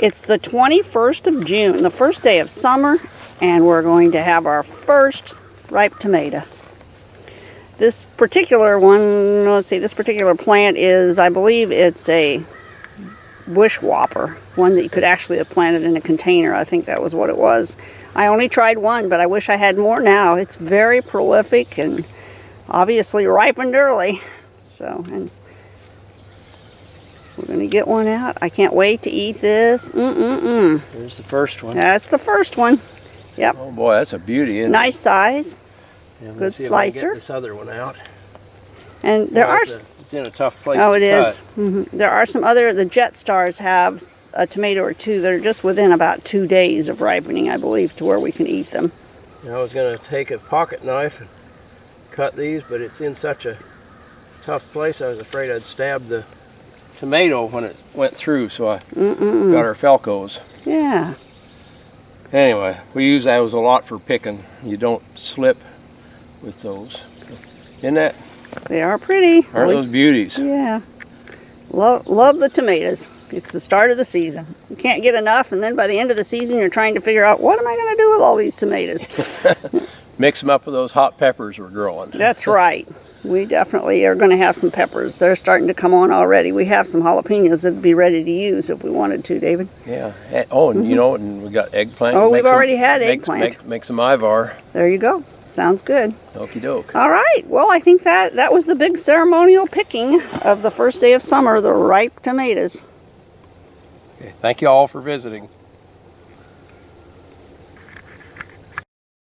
It's the 21st of June, the first day of summer, and we're going to have our first ripe tomato. This particular one, let's see, this particular plant is, I believe it's a bush whopper, one that you could actually have planted in a container. I think that was what it was. I only tried one, but I wish I had more now. It's very prolific and obviously ripened early. So, and we're going to get one out. I can't wait to eat this. There's the first one. That's the first one. Yep. Oh boy, that's a beauty. Isn't nice size. it? Good See if I can slicer. get this other one out. And there are... It's in a tough place Oh, to it is. cut. There are some other, the Jet Stars have a tomato or two that are just within about 2 days of ripening, I believe, to where we can eat them. I was going to take a pocket knife and cut these, but it's in such a tough place I was afraid I'd stab the tomato when it went through, so I got our Felcos. Yeah. Anyway, we use those a lot for picking. You don't slip with those. So, isn't that? They are pretty. Aren't those beauties? Yeah. Love the tomatoes. It's the start of the season. You can't get enough, and then by the end of the season, you're trying to figure out, what am I going to do with all these tomatoes? Mix them up with those hot peppers we're growing. That's right. We definitely are going to have some peppers. They're starting to come on already. We have some jalapenos that'd be ready to use if we wanted to, David. Yeah. Oh, and you know, and we got eggplant. Oh, we've already had eggplant. Make some Ivar. There you go. Sounds good. Okie doke. All right. Well, I think that was the big ceremonial picking of the first day of summer, the ripe tomatoes. Okay. Thank you all for visiting.